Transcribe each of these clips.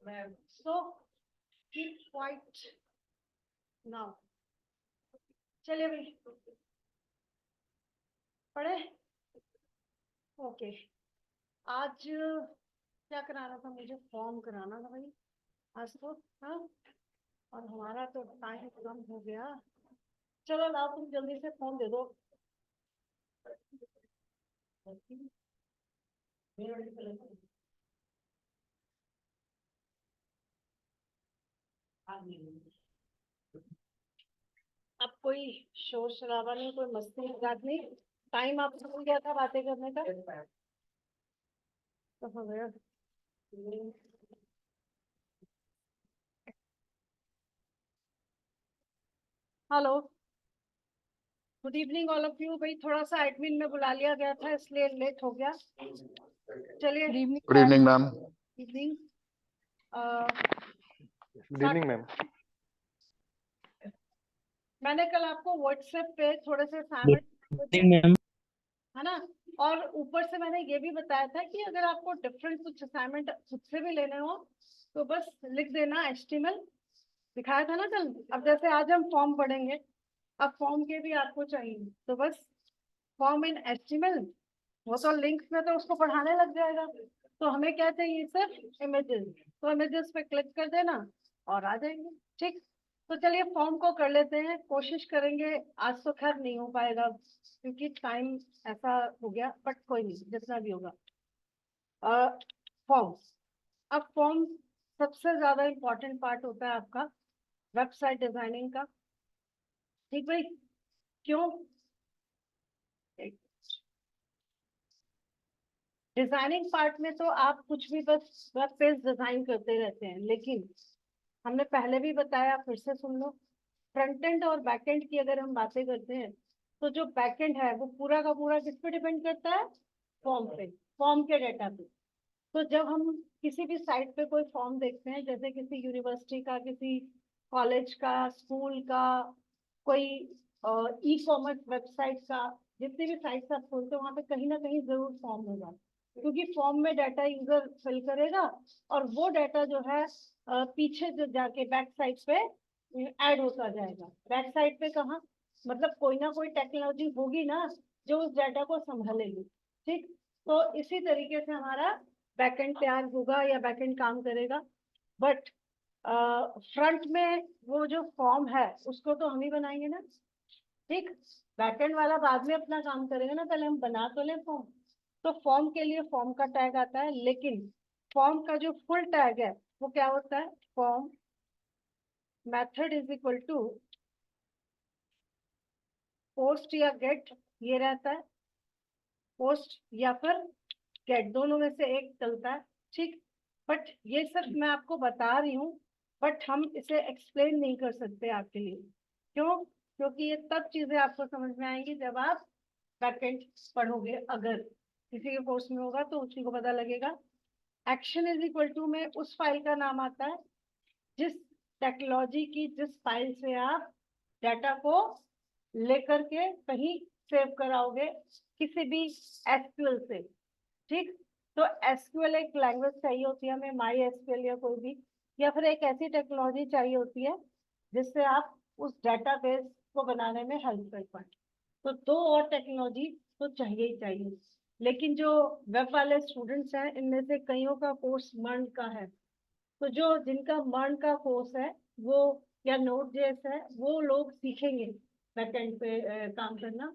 So keep quiet now. चलिए भाई पढ़े। ओके आज क्या कराना था मुझे? फॉर्म कराना था भाई आज तो। हाँ और हमारा तो टाइम कम हो गया। चलो लाओ तुम जल्दी से फॉर्म दे दो। अब कोई शोर शराबा नहीं, कोई मस्ती मजाक नहीं। टाइम आप भूल गया था बातें करने का तो हो गया। Hello good evening all of you. भाई थोड़ा सा एडमिन में बुला लिया गया था इसलिए लेट हो गया। चलिए good evening ma'am. Evening. Good evening ma'am. मैंने कल आपको व्हाट्सएप पे थोड़े से असाइनमेंट मैम है ना, और ऊपर से मैंने ये भी बताया था कि अगर आपको डिफरेंट कुछ असाइनमेंट खुद से भी लेने हो तो बस लिख देना HTML। दिखाया था ना कल। अब जैसे आज हम फॉर्म पढ़ेंगे, अब फॉर्म के भी आपको चाहिए तो बस फॉर्म इन HTML। वो तो लिंक्स में तो उसको पढ़ाने लग जाएगा, तो हमें क्या चाहिए? सिर्फ इमेजेस। तो इमेजेस पे क्लिक कर देना और आ जाएंगे। ठीक, तो चलिए फॉर्म को कर लेते हैं। कोशिश करेंगे, आज तो खैर नहीं हो पाएगा क्योंकि टाइम ऐसा हो गया, बट कोई नहीं, जितना भी होगा। फॉर्म। अब फॉर्म सबसे ज्यादा इम्पोर्टेंट पार्ट होता है आपका वेबसाइट डिजाइनिंग का। ठीक भाई, क्यों? डिजाइनिंग पार्ट में तो आप कुछ भी बस वेब पेज डिजाइन करते रहते हैं, लेकिन हमने पहले भी बताया, फिर से सुन लो। फ्रंट एंड और बैक एंड की अगर हम बातें करते हैं तो जो बैक एंड है वो पूरा का पूरा किस पे डिपेंड करता है? फॉर्म पे, फॉर्म के डेटा पे। तो जब हम किसी भी साइट पे कोई फॉर्म देखते हैं, जैसे किसी यूनिवर्सिटी का, किसी कॉलेज का, स्कूल का, कोई ई कॉमर्स वेबसाइट का, जितनी भी साइट्स आप खोलते हो वहाँ पे कहीं ना कहीं जरूर फॉर्म होगा, क्योंकि फॉर्म में डाटा यूजर फिल करेगा और वो डाटा जो है पीछे जो जाके बैक साइड पे ऐड होता जाएगा। बैक साइड पे कहाँ? मतलब कोई ना कोई टेक्नोलॉजी होगी ना जो उस डाटा को संभालेगी। ठीक, तो इसी तरीके से हमारा बैकएंड तैयार होगा या बैकएंड काम करेगा। बट फ्रंट में वो जो फॉर्म है उसको तो हम ही बनाएंगे ना। ठीक, बैकएंड वाला बाद में अपना काम करेगा ना, पहले हम बना तो लें फॉर्म। तो फॉर्म के लिए फॉर्म का टैग आता है, लेकिन फॉर्म का जो फुल टैग है वो क्या होता है? Form method is equal to post या गेट, ये रहता है। पोस्ट या फिर गेट, दोनों में से एक चलता है। ठीक, बट ये सब मैं आपको बता रही हूँ, बट हम इसे एक्सप्लेन नहीं कर सकते आपके लिए। क्यों? क्योंकि ये तब चीजें आपको समझ में आएंगी जब आप बैकएंड पढ़ोगे। अगर किसी के कोर्स में होगा तो उसी को पता लगेगा। एक्शन इज इक्वल टू में उस फाइल का नाम आता है जिस टेक्नोलॉजी की, जिस फाइल से आप डाटा को लेकर के कहीं सेव कराओगे, किसी भी एसक्यूएल से। ठीक, तो एसक्यूएल एक लैंग्वेज चाहिए होती है हमें, माई एसक्यूएल या कोई भी, या फिर एक ऐसी टेक्नोलॉजी चाहिए होती है जिससे आप उस डेटाबेस को बनाने में हेल्प कर पाए। तो दो और टेक्नोलॉजी तो चाहिए ही चाहिए। लेकिन जो वेब वाले स्टूडेंट्स हैं इनमें से कईयों का कोर्स मर्न का है, तो जो जिनका मर्न का कोर्स है वो या नोड जेएस है, वो लोग सीखेंगे बैकएंड पे काम करना,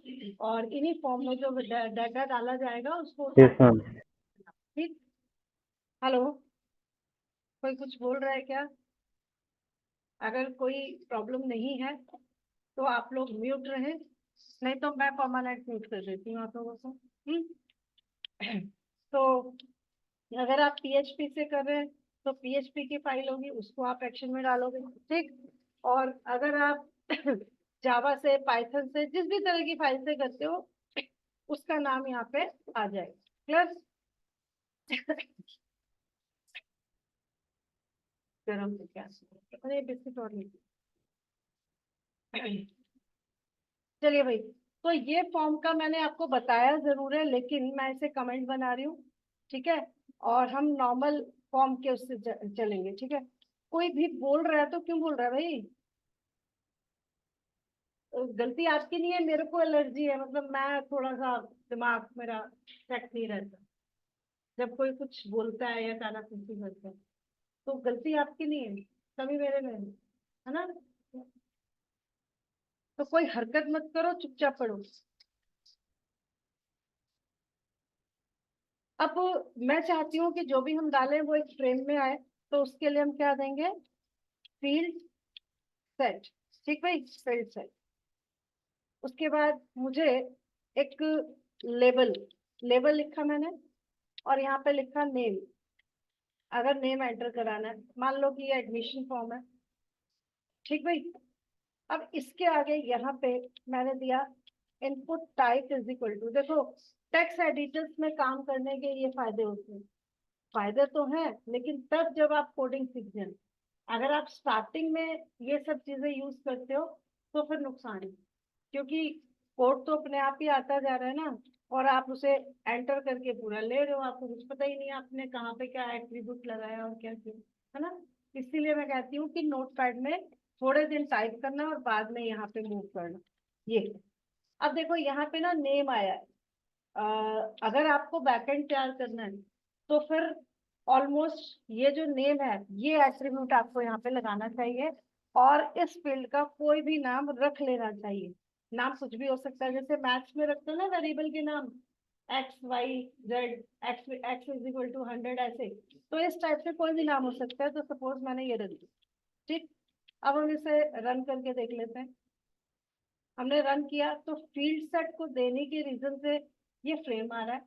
और इन्हीं फॉर्म में जो डाटा डाला जाएगा उसको। Yes ma'am. ठीक, हेलो कोई कुछ बोल रहा है क्या? अगर कोई प्रॉब्लम नहीं है तो आप लोग म्यूट रहें, नहीं तो मैं परमानेंट म्यूट कर देती हूँ आप लोगों को। तो अगर आप PHP से कर रहे हैं तो PHP की फाइल होगी, उसको आप एक्शन में डालोगे। ठीक, और अगर आप जावा से, पाइथन से, जिस भी तरह की फाइल से करते हो उसका नाम यहाँ पे आ जाएगा। क्लियर? गरम से क्या, अरे बिस्किट और नहीं। चलिए भाई, तो ये फॉर्म का मैंने आपको बताया जरूर है, लेकिन मैं इसे कमेंट बना रही हूँ। ठीक है, और हम नॉर्मल फॉर्म के उससे चलेंगे, ठीक है। कोई भी बोल रहा है तो क्यों बोल रहा है भाई? गलती आपकी नहीं है, मेरे को एलर्जी है, मतलब मैं थोड़ा सा दिमाग मेरा सेट नहीं रहता जब कोई कुछ बोलता है या कानाफूसी करता है। तो गलती आपकी नहीं है, कभी मेरे में है ना। तो कोई हरकत मत करो, चुपचाप पढ़ो। अब मैं चाहती हूँ कि जो भी हम डालें वो एक फ्रेम में आए, तो उसके लिए हम क्या देंगे? Field set. ठीक भाई, फील्ड सेट। उसके बाद मुझे एक लेबल, लेबल लिखा मैंने, और यहाँ पे लिखा नेम। अगर नेम एंटर कराना है, मान लो कि ये एडमिशन फॉर्म है, ठीक भाई। अब इसके आगे यहाँ पे मैंने दिया input type is equal to, देखो टेक्स्ट एडिटर्स में काम करने के ये फायदे होते हैं, फायदे तो हैं, लेकिन तब जब आप कोडिंग सीख जाए। अगर आप स्टार्टिंग में ये सब चीजें यूज करते हो तो फिर नुकसान है, क्योंकि कोड तो अपने आप ही आता जा रहा है ना, और आप उसे एंटर करके पूरा ले रहे हो, आपको कुछ पता ही नहीं आपने कहाँ पे क्या एट्रीब्यूट लगाया और क्या क्यों, है ना। इसीलिए मैं कहती हूँ कि नोटपैड में थोड़े दिन टाइप करना और बाद में यहाँ पे मूव करना। ये अब देखो यहाँ पे ना नेम आया है। अगर आपको बैकएंड तैयार करना है तो फिर ऑलमोस्ट ये जो नेम है ये एट्रीब्यूट आपको यहाँ पे लगाना चाहिए, और इस फील्ड का कोई भी नाम रख लेना चाहिए। नाम कुछ भी हो सकता है, जैसे मैथ्स में रखते हो ना वेरिएबल के नाम, X Y Z, X X is equal to 100 ऐसे, तो इस टाइप से कोई भी नाम हो सकता है। तो सपोज मैंने ये रख दिया, ठीक। अब हम इसे रन करके देख लेते हैं। हमने रन किया तो फील्ड सेट को देने के रीजन से ये फ्रेम आ रहा है,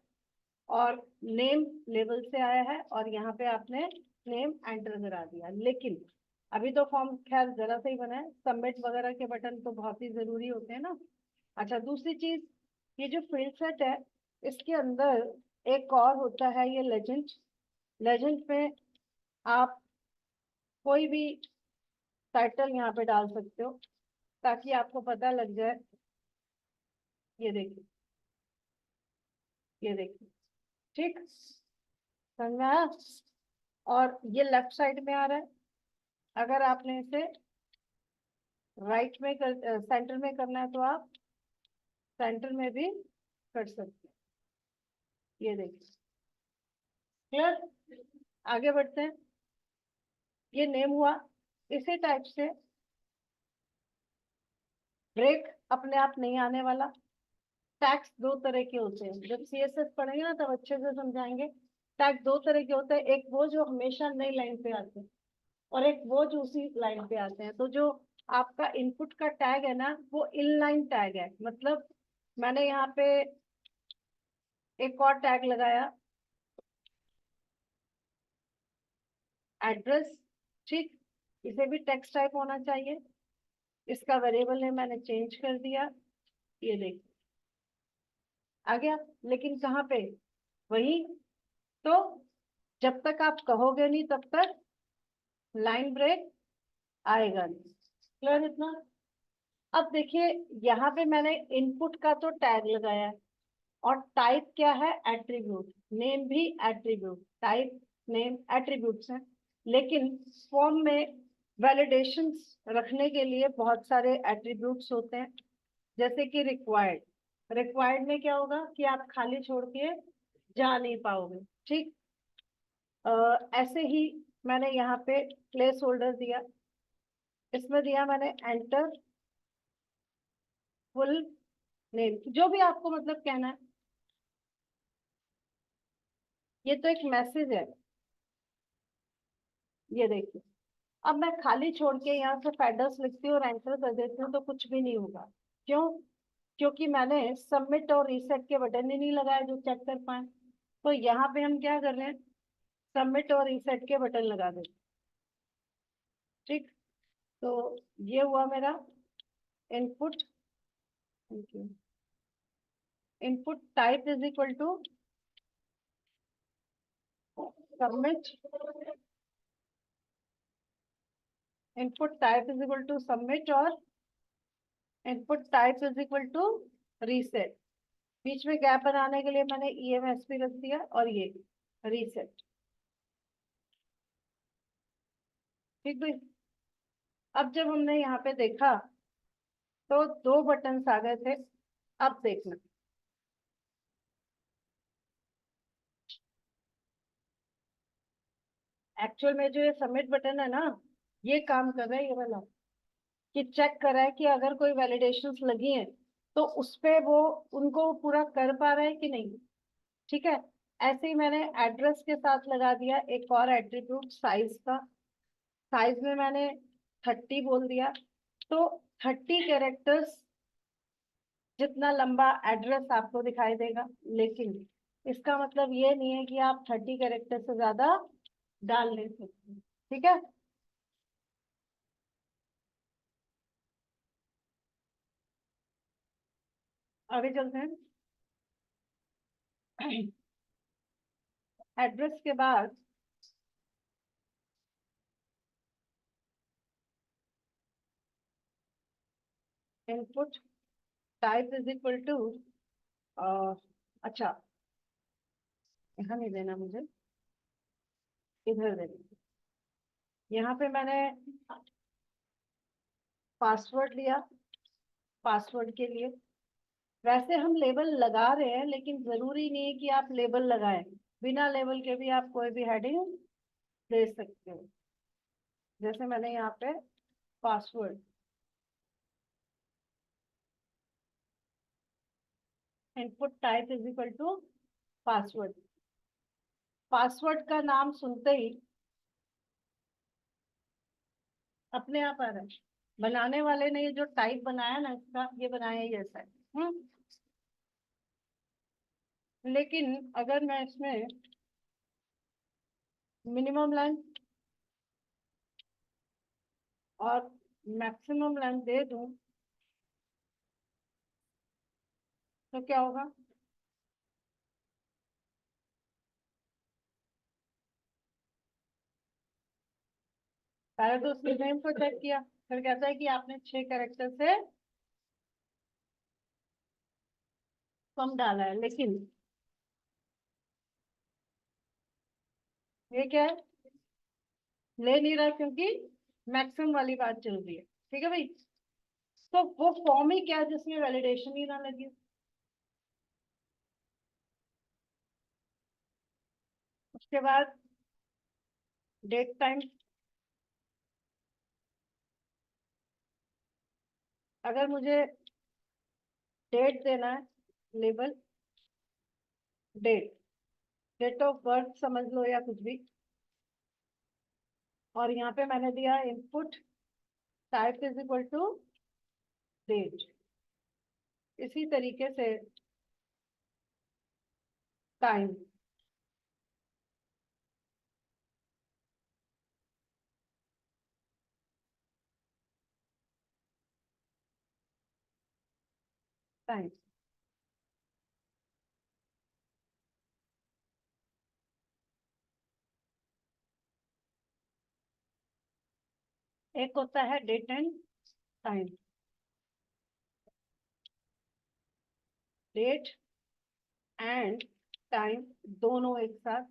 और नेम लेवल से आया है, और यहाँ पे आपने नेम एंटर करा दिया। लेकिन अभी तो फॉर्म खैर जरा सा ही बना है, सबमिट वगैरह के बटन तो बहुत ही जरूरी होते हैं ना। अच्छा, दूसरी चीज, ये जो फील्ड सेट है इसके अंदर एक और होता है ये लेजेंड। लेजेंड में आप कोई भी टाइटल यहाँ पे डाल सकते हो ताकि आपको पता लग जाए। ये देखिए, ये देखिए, ठीक, समझ में आया? और ये लेफ्ट साइड में आ रहा है। अगर आपने इसे राइट में सेंटर में करना है तो आप सेंटर में भी कर सकते हैं। ये देखिए, क्लियर। आगे बढ़ते हैं। ये नेम हुआ। इसी टाइप से ब्रेक अपने आप नहीं आने वाला। टैग्स दो तरह के होते हैं, जब सीएसएस पढ़ेंगे ना तब अच्छे से समझाएंगे। टैग दो तरह के होते हैं, एक वो जो हमेशा नई लाइन पे आते हैं, और एक वो जो उसी लाइन पे आते हैं। तो जो आपका इनपुट का टैग है ना वो इनलाइन टैग है, मतलब मैंने यहाँ पे एक और टैग लगाया, एड्रेस, ठीक। इसे भी टेक्स्ट टाइप होना चाहिए। इसका वेरिएबल नेम मैंने चेंज कर दिया। ये देखिए आ गया, लेकिन कहाँ पे? वही तो, जब तक आप कहोगे नहीं तब तक लाइन ब्रेक आएगा नहीं। क्लियर इतना? अब देखिए यहाँ पे मैंने इनपुट का तो टैग लगाया है, और टाइप क्या है? एट्रीब्यूट। नेम भी एट्रीब्यूट, टाइप नेम एट्रीब्यूट्स हैं। लेकिन फॉर्म में वैलिडेशंस रखने के लिए बहुत सारे एट्रीब्यूट्स होते हैं, जैसे कि रिक्वायर्ड। रिक्वायर्ड में क्या होगा कि आप खाली छोड़ के जा नहीं पाओगे, ठीक। ऐसे ही मैंने यहाँ पे प्लेस होल्डर दिया, इसमें दिया मैंने एंटर फुल नेम, जो भी आपको मतलब कहना है। ये तो एक मैसेज है, ये देखिए। अब मैं खाली छोड़ के यहाँ से फेडर्स लिखती हूँ और एंटर कर देती हूँ तो कुछ भी नहीं होगा। क्यों? क्योंकि मैंने सबमिट और रीसेट के बटन ही नहीं लगाए जो चेक कर पाए। तो यहाँ पे हम क्या कर रहे हैं? सबमिट और रीसेट के बटन लगा देते, ठीक। तो ये हुआ मेरा input. Input type is equal to submit. Input type is equal to submit, और input type is equal to reset. बीच में गैप बनाने के लिए मैंने EMSP रख दिया, और ये रीसेट। ठीक भाई। अब जब हमने यहाँ पे देखा तो दो बटन आ गए थे। अब देखना, एक्चुअल में जो ये सबमिट बटन है ना, ये काम कर रहा है ये वाला, कि चेक कर रहा है कि अगर कोई वैलिडेशंस लगी हैं तो उस पे वो उनको पूरा कर पा रहा है कि नहीं। ठीक है। ऐसे ही मैंने एड्रेस के साथ लगा दिया एक और एट्रीब्यूट साइज का। साइज में मैंने 30 बोल दिया। तो 30 कैरेक्टर्स जितना लंबा एड्रेस आपको दिखाई देगा, लेकिन इसका मतलब ये नहीं है कि आप 30 कैरेक्टर से ज्यादा डाल नहीं सकते। ठीक है। आगे चलते हैं। एड्रेस के बाद input type is equal to, अच्छा, यहाँ नहीं देना मुझे, इधर देना। यहाँ पे मैंने पासवर्ड लिया, पासवर्ड के लिए। वैसे हम लेबल लगा रहे हैं, लेकिन जरूरी नहीं है कि आप लेबल लगाएं। बिना लेबल के भी आप कोई भी हेडिंग दे सकते हो। जैसे मैंने यहाँ पे password, input type is equal to password. Password का नाम सुनते ही अपने आप आ रहा है। बनाने वाले ने ये जो टाइप बनाया ना, इसका ये बनाया ही ऐसा है। लेकिन अगर मैं इसमें मिनिमम लेंथ और मैक्सिमम लेंथ दे दूं तो क्या होगा? पहले तो उसने नेम को चेक किया, फिर कहता है कि आपने 6 कैरेक्टर से कम डाला है, लेकिन ये क्या है, ले नहीं रहा क्योंकि मैक्सिमम वाली बात चल रही है। ठीक है भाई। तो वो फॉर्म ही क्या है जिसमें वैलिडेशन ही ना लगे। उसके बाद डेट टाइम, अगर मुझे डेट देना है, label date, date of birth समझ लो या कुछ भी। और यहाँ पे मैंने दिया input type is equal to date. इसी तरीके से टाइम, टाइम। एक होता है date and time, date and time दोनों एक साथ।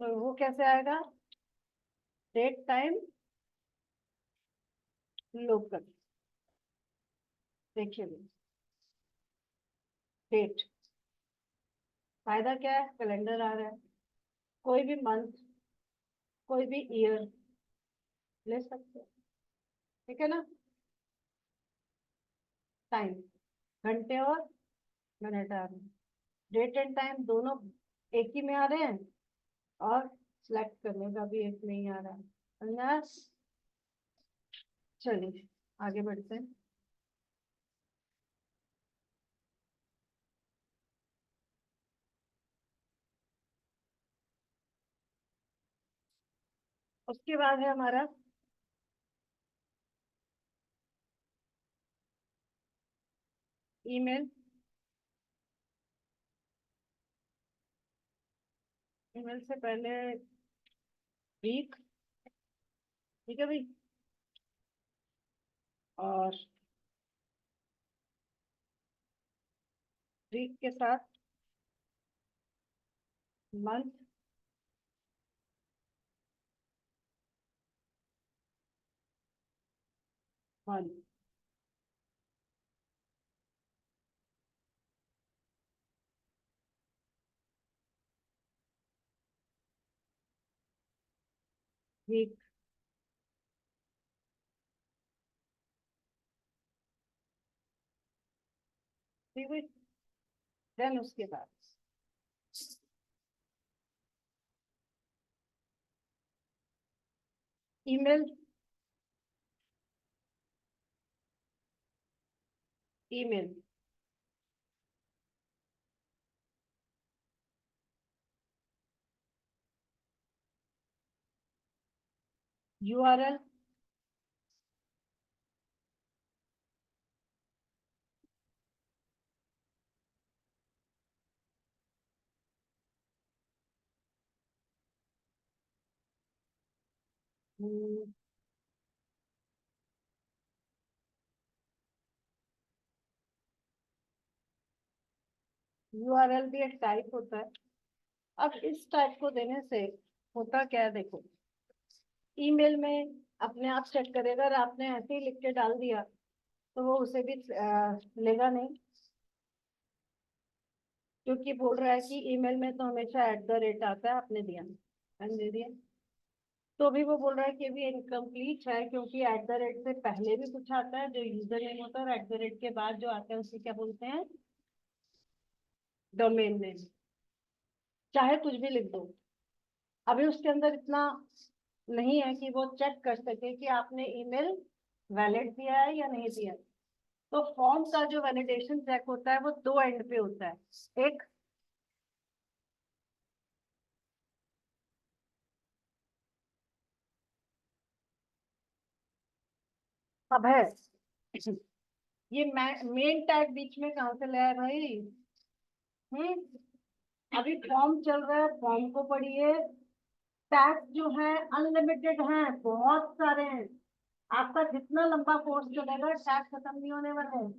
तो वो कैसे आएगा? Date time local. देखिए, डेट, फायदा क्या है, कैलेंडर आ रहा है, कोई भी मंथ, कोई भी ईयर ले सकते हैं। ठीक है ना। टाइम, घंटे और मिनट आ रहे हैं, डेट एंड टाइम दोनों एक ही में आ रहे हैं, और सिलेक्ट करने का भी एक में ही आ रहा है। समझा? चलिए आगे बढ़ते हैं। उसके बाद है हमारा ईमेल। ईमेल से पहले वीक। ठीक है भाई। और वीक के साथ मंथ, हाँ, ठीक। ठीक है, देन उसके बाद ईमेल। ईमेल, यूआरएल, यूआरएल भी एक टाइप होता है। अब इस टाइप को देने से होता क्या है, देखो, ईमेल में अपने आप चेक करेगा, अगर आपने ऐसे ही लिख के डाल दिया तो वो उसे भी लेगा नहीं, क्योंकि बोल रहा है कि ईमेल में तो हमेशा @ आता है, आपने दिया, मैंने दे दिया। तो भी वो बोल रहा है कि अभी इनकम्प्लीट है, क्योंकि @ से पहले भी कुछ आता है जो यूजर नेम होता है, और @ के बाद जो आता है उसे क्या बोलते हैं, डोमेन नेम। चाहे कुछ भी लिख दो, अभी उसके अंदर इतना नहीं है कि वो चेक कर सके कि आपने ईमेल वैलिड दिया है या नहीं दिया है। तो फॉर्म का जो वैलिडेशन चेक होता है वो दो एंड पे होता है। एक, अब है, ये मेन टैग बीच में कहाँ से लाया भाई? हम्म, अभी फॉर्म चल रहा है, फॉर्म को पढ़िए। टैग जो है अनलिमिटेड हैं, बहुत सारे हैं। आपका जितना लंबा कोर्स चलेगा टैग खत्म नहीं होने वाले हैं,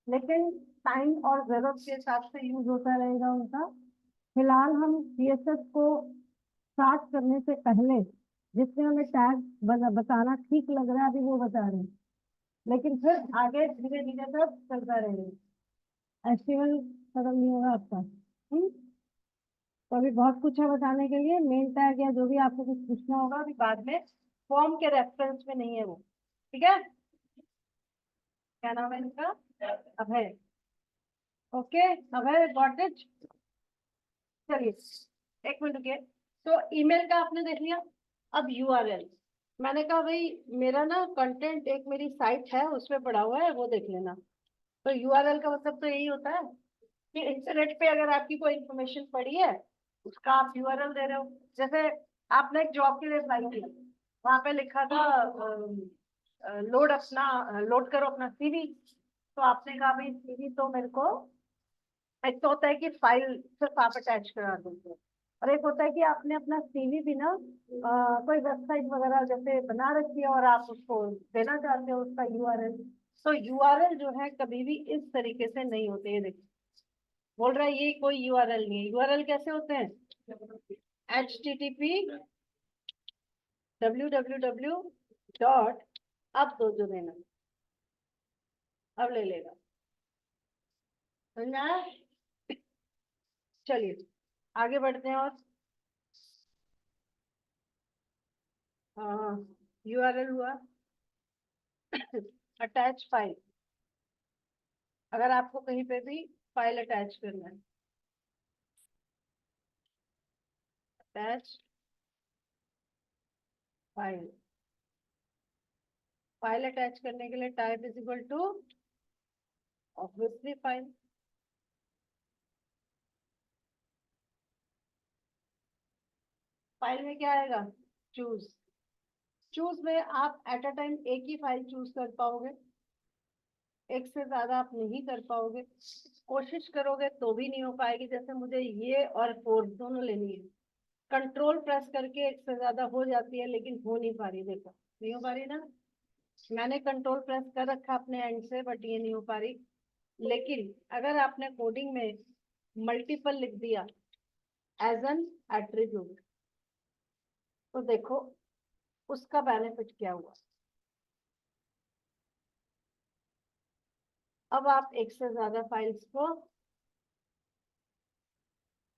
लेकिन टाइम और जरूरत के हिसाब से यूज होता रहेगा उनका। फिलहाल हम सीएसएस को स्टार्ट करने से पहले जिसमें हमें टैग बताना ठीक लग रहा है अभी वो बता रहे हैं, लेकिन फिर आगे धीरे धीरे सब चलता रहेगा। एचटीएमएल खत्म नहीं होगा आपका। तो अभी बहुत कुछ है बताने के लिए, मेन टैग या जो भी आपको कुछ पूछना होगा अभी बाद में, फॉर्म के रेफरेंस में नहीं है वो। ठीक है, क्या नाम है इनका? Abhay. Okay, Abhay got it. चलिए एक मिनट रुकिए। तो ईमेल का आपने देख लिया। अब यूआरएल, मैंने कहा भाई मेरा ना कंटेंट एक मेरी साइट है उसमें पड़ा हुआ है, वो देख लेना। तो यूआरएल का मतलब तो यही होता है कि इंटरनेट पे अगर आपकी कोई इंफॉर्मेशन पड़ी है उसका आप यूआरएल दे रहे हो। जैसे आपने एक जॉब के लिए अप्लाई किया, वहां पे लिखा था लोड करो अपना सीवी। तो आपने कहा भाई सीवी तो मेरे को, एक तो होता है कि फाइल सिर्फ आप अटैच करा देते हो, और एक होता है कि आपने अपना सीवी भी ना कोई वेबसाइट वगैरह जैसे बना रखी है और आप उसको देना चाहते हो उसका यूआरएल। तो यूआरएल जो है कभी भी इस तरीके से नहीं होते। ये देखिए, बोल रहा है ये कोई यूआरएल नहीं है। यूआरएल कैसे होते हैं? http://www. अब दो जो देना, अब ले लेगा, समझा? चलिए आगे बढ़ते हैं। और यूआरएल हुआ। अटैच फाइल, अगर आपको कहीं पे भी फाइल अटैच करना है, अटैच फाइल, फाइल अटैच करने के लिए type is equal to obviously file. File में क्या आएगा? चूज। चूज में आप एट अ टाइम एक ही फाइल चूज कर पाओगे, एक से ज्यादा आप नहीं कर पाओगे। कोशिश करोगे तो भी नहीं हो पाएगी। जैसे मुझे ये और फोर दोनों लेनी है, कंट्रोल प्रेस करके एक से ज्यादा हो जाती है, लेकिन हो नहीं पा रही। देखो नहीं हो पा रही ना, मैंने कंट्रोल प्रेस कर रखा अपने एंड से, बट ये नहीं हो पा रही। लेकिन अगर आपने कोडिंग में मल्टीपल लिख दिया एज एन एट्रीब्यूट, तो देखो उसका बेनिफिट क्या हुआ। अब आप एक से ज्यादा फाइल्स को,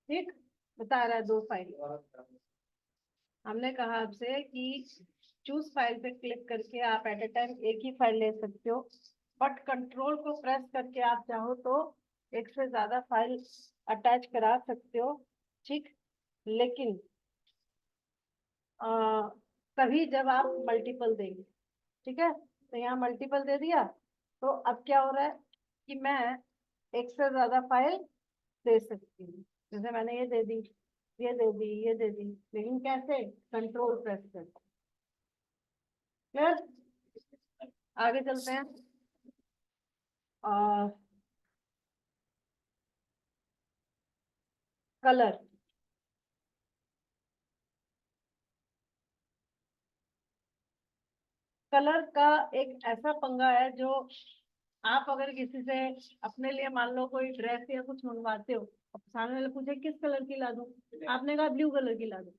ठीक, बता रहा है 2 फाइल। हमने कहा आपसे कि चूज फाइल पे क्लिक करके आप एट ए टाइम एक ही फाइल ले सकते हो, बट कंट्रोल को प्रेस करके आप चाहो तो एक से ज्यादा फाइल अटैच करा सकते हो, ठीक। लेकिन तभी जब आप मल्टीपल देंगे, ठीक है। तो यहाँ मल्टीपल दे दिया, तो अब क्या हो रहा है कि मैं एक से ज्यादा फाइल दे सकती हूँ। जैसे मैंने ये दे दी, ये दे दी, ये दे दी, लेकिन कैसे? कंट्रोल प्रेस कर। क्लियर? आगे चलते हैं। कलर, कलर का एक ऐसा पंगा है जो आप अगर किसी से अपने लिए मान लो कोई ड्रेस या कुछ मंगवाते हो, अब सामने वाले पूछे किस कलर की ला दूं, आपने कहा ब्लू कलर की ला दो,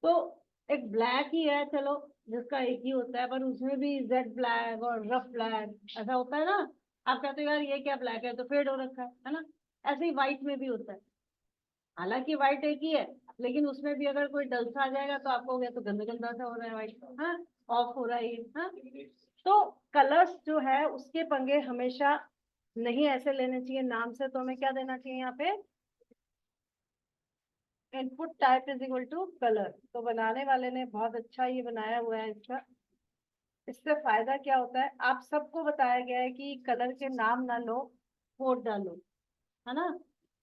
तो एक ब्लैक ही है चलो, जिसका एक ही होता है, पर उसमें भी जेड ब्लैक और रफ ब्लैक ऐसा होता है ना। आप कहते हो यार ये क्या ब्लैक है, तो फेड हो रखा है ना। ऐसे ही व्हाइट में भी होता है, हालांकि व्हाइट एक ही है, लेकिन उसमें भी अगर कोई डल सा आ जाएगा तो आपको हो गया तो गंदा गंदा सा हो रहा है व्हाइट, हाँ, ऑफ हो रहा है ये, हाँ। तो कलर्स जो है उसके पंगे हमेशा नहीं ऐसे लेने चाहिए नाम से, तो हमें क्या देना चाहिए यहाँ पे? Input type is equal to colour. तो बनाने वाले ने बहुत अच्छा ये बनाया हुआ है इसका। इससे फायदा क्या होता है, आप सबको बताया गया है कि कलर के नाम ना लो, कोड डालो, है ना।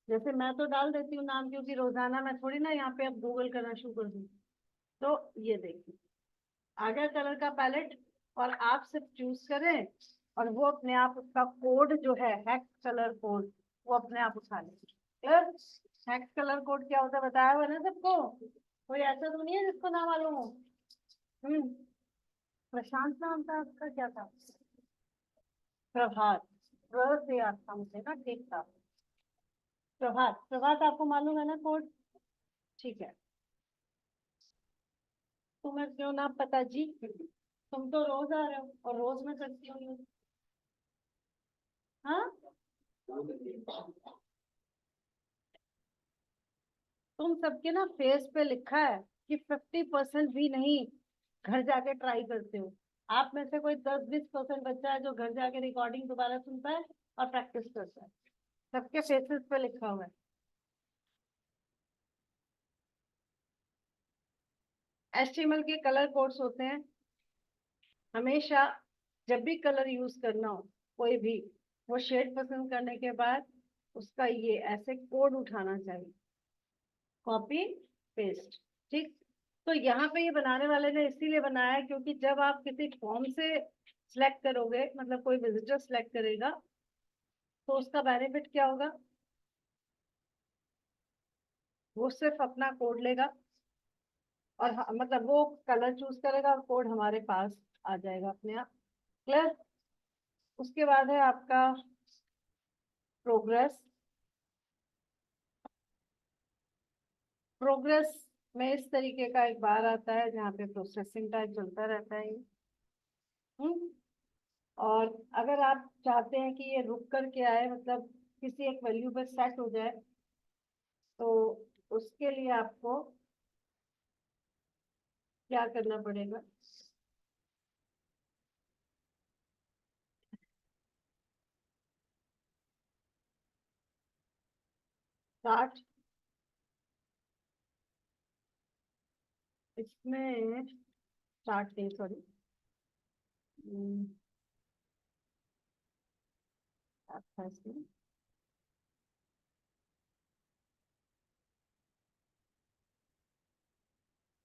जैसे मैं तो डाल देती हूँ नाम, क्योंकि रोजाना मैं थोड़ी ना यहाँ पे अब गूगल करना शुरू कर दूँ। तो ये देखिए आ गया कलर का पैलेट, और आप सिर्फ चूज करें और वो अपने आप उसका कोड जो है हेक्स कलर कोड, वो अपने आप उठा ले। क्लियर? हेक्स कलर कोड क्या होता है बताया हुआ ना सबको, कोई ऐसा तो नहीं है जिसको ना मालूम हो। हम्म। प्रशांत नाम था उसका, क्या था? प्रभात। से याद था मुझे ना, ठीक था। प्रभात, प्रभात आपको मालूम है ना कोड? ठीक है। तुम्हें क्यों ना पता जी, तुम तो रोज आ रहे हो और रोज मैं करती हूँ। हाँ, तुम सबके ना फेस पे लिखा है कि 50% भी नहीं घर जाके ट्राई करते हो। आप में से कोई 10-20% बच्चा है जो घर जाके रिकॉर्डिंग दोबारा सुनता है और प्रैक्टिस करता है। सबके फेसेस पे लिखा हुआ है। एचटीएमएल के कलर कोड्स होते हैं, हमेशा जब भी कलर यूज करना हो कोई भी, वो शेड पसंद करने के बाद उसका ये ऐसे कोड उठाना चाहिए, कॉपी पेस्ट, ठीक। तो यहाँ पे ये बनाने वाले ने इसीलिए बनाया है क्योंकि जब आप किसी फॉर्म से सिलेक्ट करोगे, मतलब कोई विजिटर सिलेक्ट करेगा, तो उसका बेनिफिट क्या होगा? वो सिर्फ अपना कोड लेगा और मतलब वो कलर चूज करेगा और कोड हमारे पास आ जाएगा अपने आप। क्लियर? उसके बाद है आपका प्रोग्रेस। प्रोग्रेस में इस तरीके का एक बार आता है जहाँ पे प्रोसेसिंग टाइम चलता रहता है। हम्म। और अगर आप चाहते हैं कि ये रुक करके आए, मतलब किसी एक वैल्यू पर सेट हो जाए, तो उसके लिए आपको क्या करना पड़ेगा? स्टार्ट, इसमें स्टार्ट नहीं, सॉरी, था इसमें।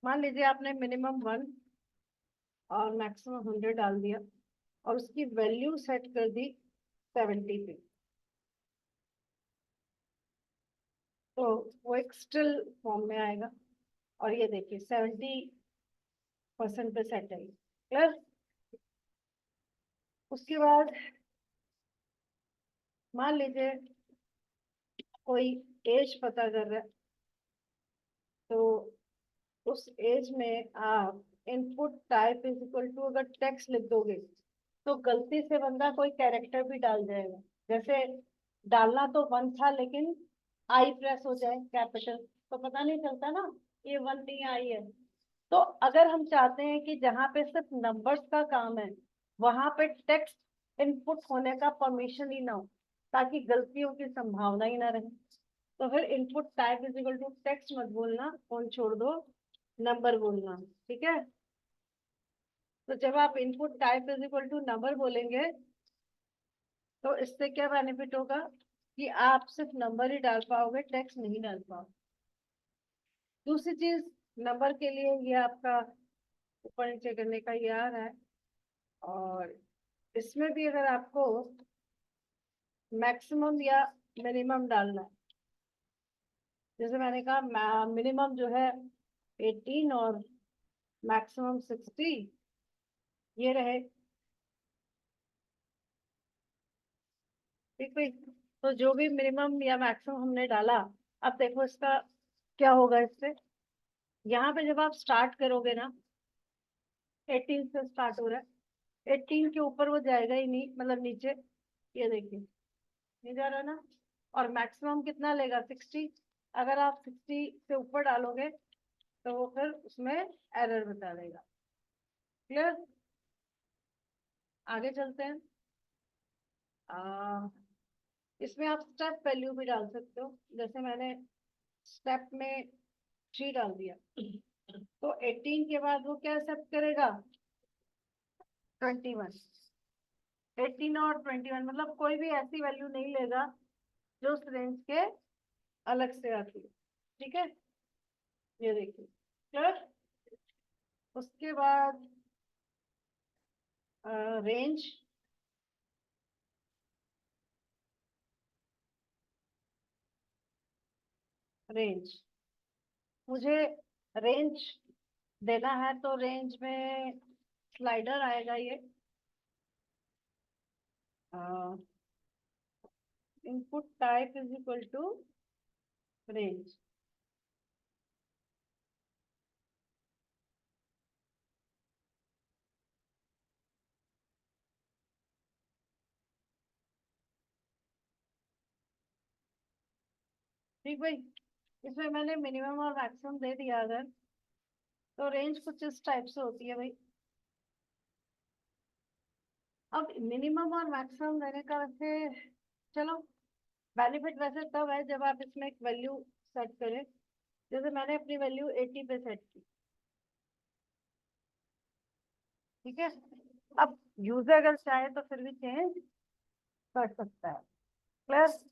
मान लीजिए आपने मिनिमम 1 और मैक्सिमम 100 डाल दिया और उसकी वैल्यू सेट कर दी 70 पे, तो वो एक स्टिल फॉर्म में आएगा। और ये देखिए 70% पे सेट है। क्लियर? उसके बाद मान लीजिए कोई एज पता कर रहा है, तो उस एज में आप input type is equal to, अगर टेक्स्ट लिख दोगे तो गलती से बंदा कोई कैरेक्टर भी डाल जाएगा, जैसे डालना तो वन था लेकिन आई प्रेस हो जाए कैपिटल, तो पता नहीं चलता ना ये वन नहीं आई है। तो अगर हम चाहते हैं कि जहाँ पे सिर्फ नंबर्स का काम है वहां पे टेक्स्ट इनपुट होने का परमिशन ही ना हो, ताकि गलतियों की संभावना ही ना रहे, तो फिर input type is equal to text मत बोलना, फोन छोड़ दो, नंबर बोलना। ठीक है, तो जब आप input type is equal to number बोलेंगे तो इससे क्या बेनिफिट होगा कि आप सिर्फ नंबर ही डाल पाओगे, टेक्स्ट नहीं डाल पाओगे। दूसरी चीज, नंबर के लिए ये आपका ऊपर नीचे करने का ये आ रहा है, और इसमें भी अगर आपको मैक्सिमम या मिनिमम डालना है, जैसे मैंने कहा मिनिमम जो है 18 और मैक्सिमम 60, ये रहे। ठीक है, तो जो भी मिनिमम या मैक्सिमम हमने डाला, अब देखो इसका क्या होगा इससे। यहाँ पे जब आप स्टार्ट करोगे ना, 18 से स्टार्ट हो रहा है, 18 के ऊपर वो जाएगा ही नहीं, मतलब नीचे, ये देखिए नहीं जा रहा ना। और मैक्सिमम कितना लेगा, 60। अगर आप 60 से ऊपर डालोगे तो वो फिर उसमें एरर बता देगा। क्लियर, आगे चलते हैं। आ, इसमें आप स्टेप वैल्यू भी डाल सकते हो, जैसे मैंने स्टेप में 3 डाल दिया, तो 18 के बाद वो क्या एक्सेप्ट करेगा, 21। 18 और 21 मतलब कोई भी ऐसी वैल्यू नहीं लेगा जो उस रेंज के अलग से आती है। ठीक है, ये देखिए क्लियर। उसके बाद रेंज, रेंज मुझे रेंज देना है, तो रेंज में स्लाइडर आएगा ये, input type is equal to range. ठीक भाई, इसमें मैंने मिनिमम और मैक्सिमम दे दिया अगर, तो रेंज कुछ इस टाइप से होती है भाई। अब मिनिमम और मैक्सिमम देने का वैसे, चलो, बेनिफिट वैसे तब है जब आप इसमें एक वैल्यू सेट करें, जैसे मैंने अपनी वैल्यू 80 पे सेट की। ठीक है, अब यूजर अगर चाहे तो फिर भी चेंज कर सकता है। प्लस,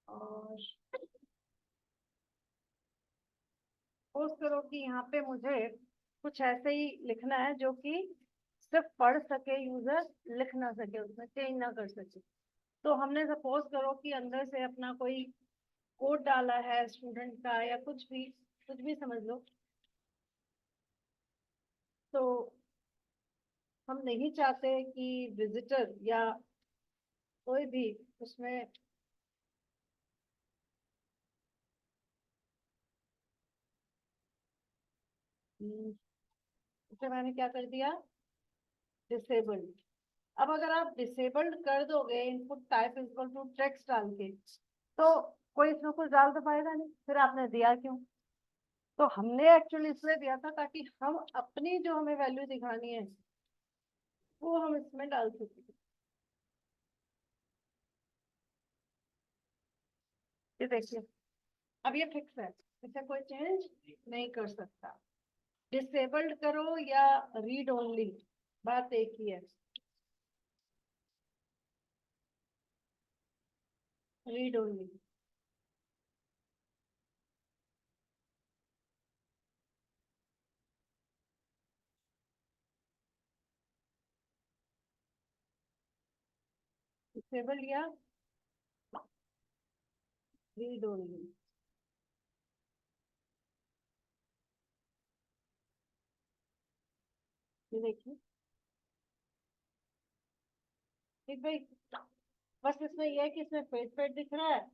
और सपोज करो कि यहाँ पे मुझे कुछ ऐसे ही लिखना है जो कि सिर्फ पढ़ सके यूजर, लिख ना सके, उसमें चेंज ना कर सके। तो हमने सपोज करो कि अंदर से अपना कोई कोड डाला है स्टूडेंट का, या कुछ भी समझ लो। तो हम नहीं चाहते कि विजिटर या कोई भी उसमें, उसे मैंने क्या कर दिया, डिसेबल्ड। अब अगर आप डिसेबल्ड कर दोगे input type equal to text डाल के, तो कोई इसमें कुछ डाल तो पाएगा नहीं, फिर आपने दिया क्यों। तो हमने एक्चुअली इसलिए दिया था ताकि हम अपनी जो हमें वैल्यू दिखानी है वो हम इसमें डाल सकें। ये देखिए, अब ये फिक्स है, इसे कोई चेंज नहीं कर सकता। डिसेबल्ड करो या रीड ओनली, बात एक ही है, रीड ओनली। डिसेबल्ड या रीड ओनली, ये देखिए। ठीक भाई, बस इसमें यह है कि इसमें फेड फेड दिख रहा है,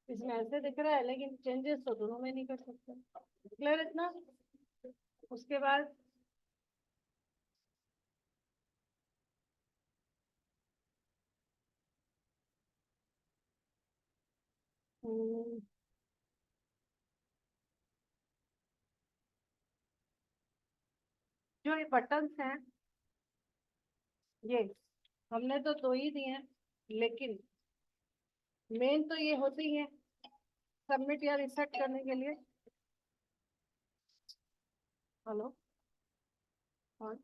इसमें ऐसे दिख रहा है, लेकिन चेंजेस तो दोनों में नहीं कर सकते। क्लियर इतना। उसके बाद हम्म, जो ये बटन्स हैं, ये हमने तो दो ही दिए हैं, लेकिन मेन तो ये होते ही है सबमिट या रिसेट करने के लिए। हेलो। हाँ,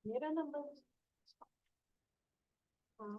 मेरा नंबर। हाँ,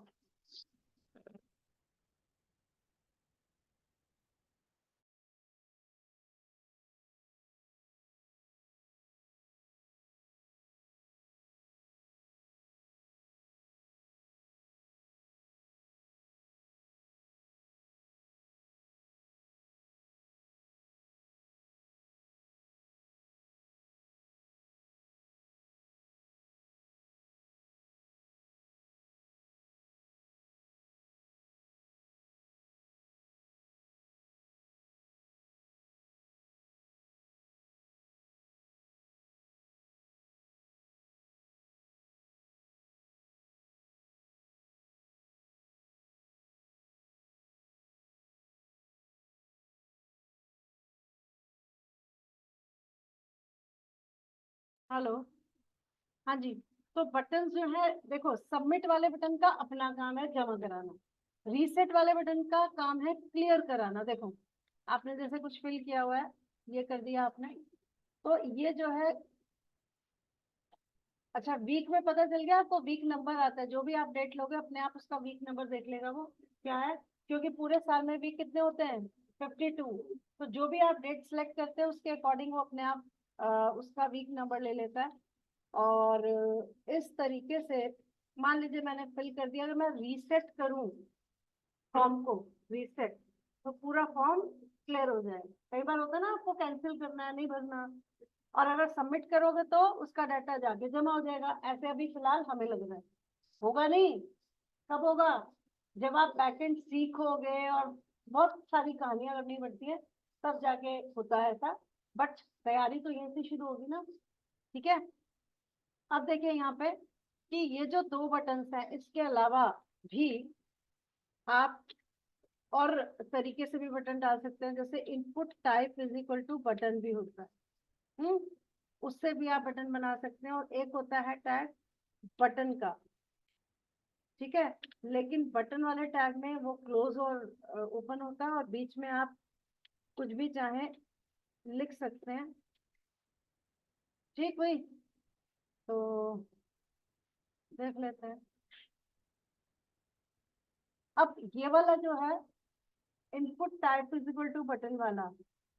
हेलो। हाँ जी। तो बटन जो है, देखो सबमिट वाले बटन का अपना काम है जमा कराना, रीसेट वाले बटन का काम है क्लियर कराना। देखो आपने जैसे कुछ फिल किया हुआ है, ये कर दिया आपने, तो ये जो है, अच्छा वीक में पता चल गया आपको, वीक नंबर आता है, जो भी आप डेट लोगे अपने आप उसका वीक नंबर देख लेगा वो क्या है, क्योंकि पूरे साल में वीक कितने होते हैं, 52। तो जो भी आप डेट सेलेक्ट करते हैं उसके अकॉर्डिंग वो अपने आप उसका वीक नंबर ले लेता है। और इस तरीके से मान लीजिए मैंने फिल कर दिया, अगर मैं रीसेट करूं फॉर्म को, रीसेट, तो पूरा फॉर्म क्लियर हो जाए। कई बार होता है ना आपको कैंसिल करना है, नहीं भरना, और अगर सबमिट करोगे तो उसका डाटा जाके जमा हो जाएगा। ऐसे अभी फिलहाल हमें लग रहा है, होगा नहीं। कब होगा? जब आप बैकएंड सीखोगे और बहुत सारी कहानियां करनी पड़ती है, तब जाके होता है ऐसा। बट तैयारी तो यहीं से शुरू होगी ना। ठीक है। अब देखिए यहाँ पे कि ये जो दो बटन्स हैं, इसके अलावा भी आप और तरीके से भी बटन डाल सकते हैं, जैसे input type is equal to button भी होता है। हम्म, उससे भी आप बटन बना सकते हैं। और एक होता है टैग बटन का, ठीक है, लेकिन बटन वाले टैग में वो क्लोज और ओपन होता है, और बीच में आप कुछ भी चाहें लिख सकते हैं। ठीक भाई, तो देख लेते हैं। अब ये वाला जो है input type is equal to button वाला,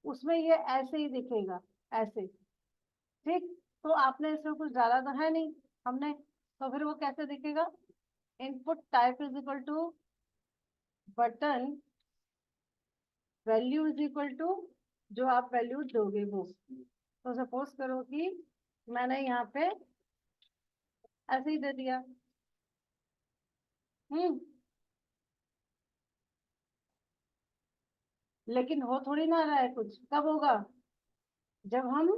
उसमें ये ऐसे ही दिखेगा, ऐसे। ठीक, तो आपने इसमें कुछ डाला तो है नहीं हमने, तो फिर वो कैसे दिखेगा, input type is equal to button value is equal to जो आप वैल्यू दोगे वो। तो सपोज करो कि मैंने यहाँ पे ऐसे ही दे दिया। हम्म, लेकिन हो थोड़ी ना रहा है कुछ, कब होगा, जब हम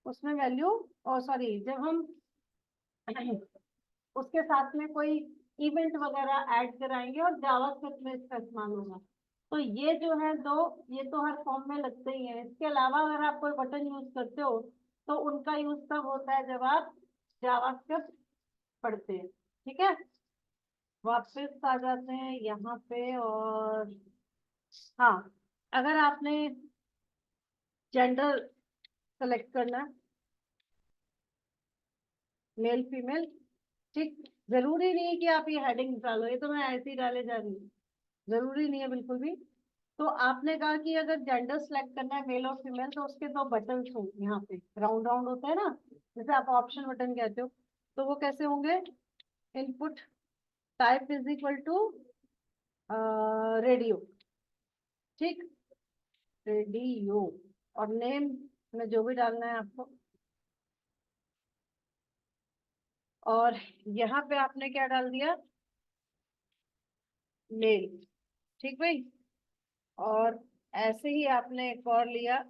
उसमें वैल्यू, और सॉरी जब हम उसके साथ में कोई इवेंट वगैरह ऐड कराएंगे और जावास्क्रिप्ट में इसका इस्तेमाल होगा। तो ये जो है दो, ये तो हर फॉर्म में लगते ही है। इसके अलावा अगर आप कोई बटन यूज करते हो तो उनका यूज तब होता है जब आप जावास्क्रिप्ट पढ़ते हैं। ठीक है, वापस आ जाते हैं यहाँ पे। और हाँ, अगर आपने जेंडर सेलेक्ट करना है, मेल फीमेल, ठीक, जरूरी नहीं है कि आप ये हेडिंग डालो, ये तो मैं ऐसे ही डाले जा रही हूँ, जरूरी नहीं है बिल्कुल भी। तो आपने कहा कि अगर जेंडर सेलेक्ट करना है मेल और फीमेल, तो उसके दो बटन होंगे यहाँ पे, राउंड राउंड होता है ना, जैसे आप ऑप्शन बटन कहते हो, तो वो कैसे होंगे, input type is equal to radio, ठीक, रेडियो, और नेम में जो भी डालना है आपको। और यहाँ पे आपने क्या डाल दिया, मेल, ठीक भाई। और ऐसे ही आपने एक और लिया,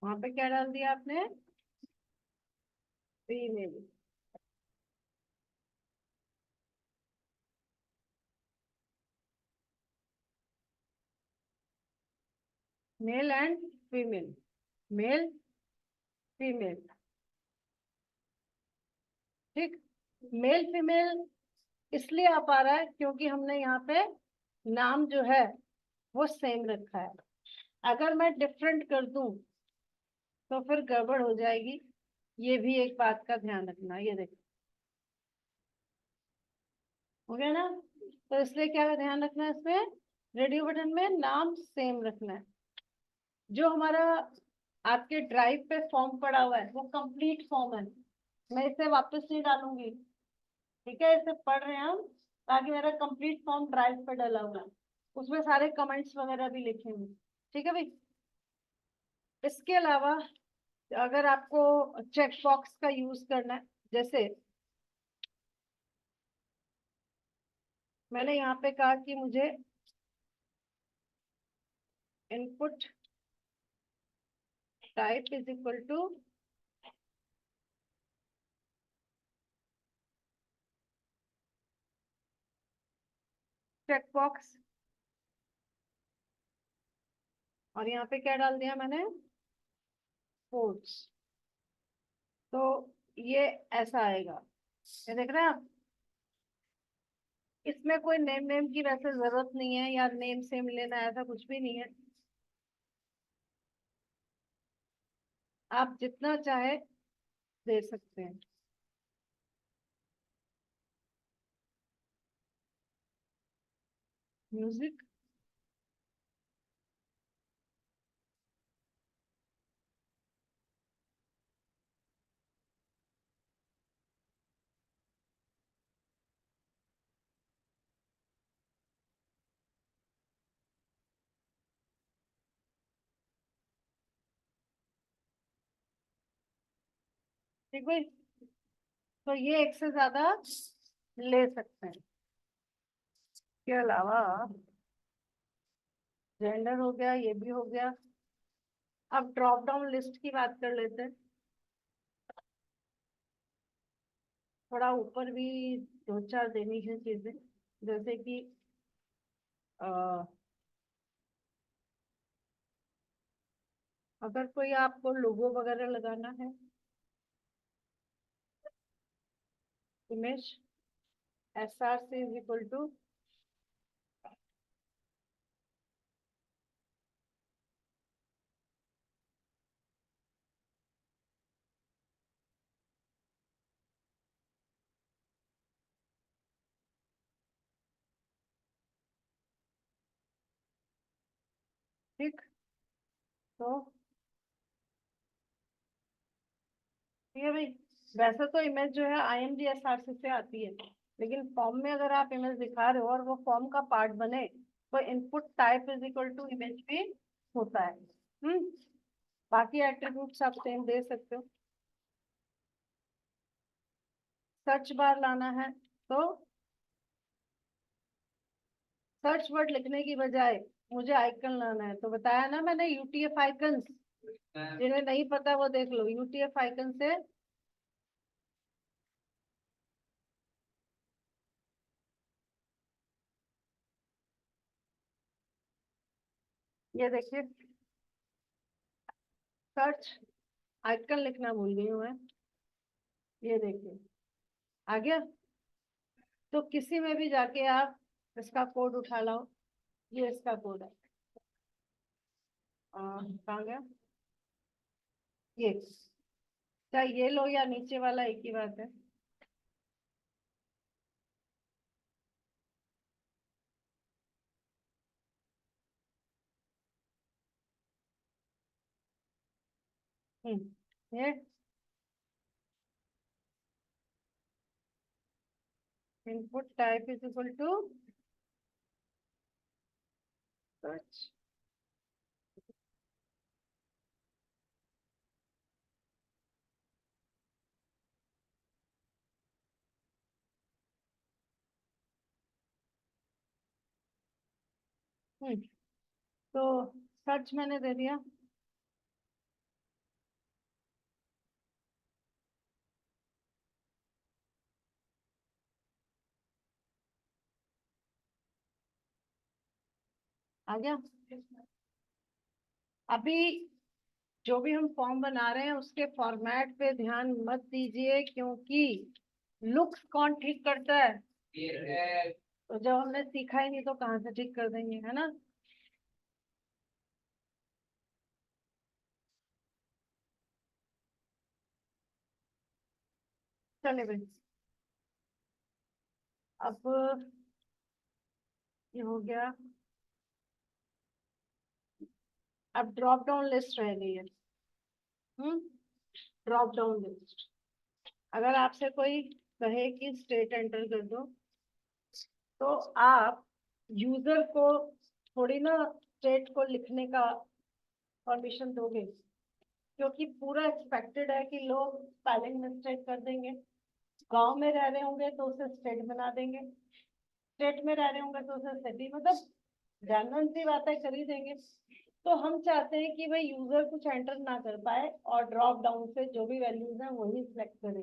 वहां पे क्या डाल दिया आपने? Female. Male and female. Male female. ठीक। मेल फीमेल इसलिए आ पा रहा है क्योंकि हमने यहाँ पे नाम जो है वो सेम रखा है। अगर मैं डिफरेंट कर दूं तो फिर गड़बड़ हो जाएगी। ये भी एक बात का ध्यान रखना। ये देखो, हो गया ना? तो इसलिए क्या ध्यान रखना है इसमें? रेडियो बटन में नाम सेम रखना है। जो हमारा आपके ड्राइव पे फॉर्म पड़ा हुआ है वो कंप्लीट फॉर्म है। मैं इसे वापस नहीं डालूंगी। ठीक है, इसे पढ़ रहे हैं हम ताकि मेरा कंप्लीट फॉर्म ड्राइव पे डला हुआ है। उसमें सारे कमेंट्स वगैरह भी लिखे हुए। ठीक है भाई। इसके अलावा अगर आपको चेक बॉक्स का यूज करना है, जैसे मैंने यहाँ पे कहा कि मुझे input type is equal to check box, और यहाँ पे क्या डाल दिया मैंने? कोड्स। तो ये ऐसा आएगा। ये देख रहे हैं आप? इसमें कोई नेम नेम की वैसे जरूरत नहीं है, या नेम सेम लेना है, ऐसा कुछ भी नहीं है। आप जितना चाहे दे सकते हैं। म्यूजिक। ठीक है, तो ये एक से ज्यादा ले सकते हैं। के अलावा जेंडर हो गया, ये भी हो गया। अब ड्रॉप डाउन लिस्ट की बात कर लेते हैं। थोड़ा ऊपर भी दो चार देनी है चीजें, जैसे कि अ, अगर कोई आपको लोगो वगैरह लगाना है, image SRC is equal to, ठीक। तो ये भाई, वैसे तो इमेज जो है IMG SRC से आती है, लेकिन फॉर्म में अगर आप इमेज दिखा रहे हो और वो फॉर्म का पार्ट बने तो input type is equal to image भी होता है। हम्म। बाकी एट्रीब्यूट्स आप सेम दे सकते हो। सर्च बार लाना है तो सर्च वर्ड लिखने की बजाय मुझे आइकन लाना है, तो बताया ना मैंने UTF आइकन। जिन्हें नहीं पता वो देख लो, UTF आइकन से ये देखिए, सर्च आइकन लिखना भूल गई हूँ मैं। ये देखिए, आ गया। तो किसी में भी जाके आप इसका कोड उठा लाओ। ये इसका कोड है। कहाँ गया ये? चाहे ये लो या नीचे वाला, एक ही बात है। ये input type is equal to search. तो सर्च मैंने दे दिया। आ गया। अभी जो भी हम फॉर्म बना रहे हैं उसके फॉर्मेट पे ध्यान मत दीजिए, क्योंकि लुक्स कौन ठीक करता है? तो जब हमने सीखा ही नहीं तो कहाँ से ठीक कर देंगे, है ना। चले भाई, अब ये हो गया। अब ड्रॉप डाउन लिस्ट रह गई है। हम्म। ड्रॉप डाउन लिस्ट, अगर आपसे कोई कहे कि स्टेट एंटर कर दो, तो आप यूजर को थोड़ी ना स्टेट को लिखने का परमिशन दोगे, क्योंकि पूरा एक्सपेक्टेड है कि लोग स्पेलिंग मिस्टेक कर देंगे। गांव में रह रहे होंगे तो उसे स्टेट बना देंगे, स्टेट में रह रहे होंगे तो उसे सिटी, मतलब जनरल सी बातें कर ही देंगे। तो हम चाहते हैं कि भाई यूजर कुछ एंटर ना कर पाए और ड्रॉप डाउन से जो भी वैल्यूज हैं वही सिलेक्ट करे।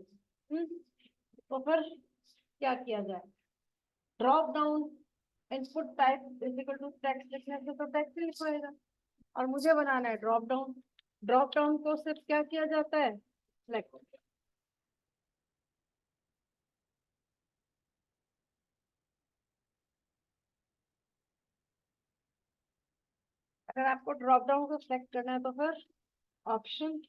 तो फिर क्या किया जाए? Drop down input type equal to text लिखने से तो टेक्स्ट ही लिखवाएगा, और मुझे बनाना है ड्रॉप डाउन। ड्रॉप डाउन को सिर्फ क्या किया जाता है? सिलेक्ट। अगर आपको ड्रॉप डाउन को सिलेक्ट करना है तो फिर ऑप्शन,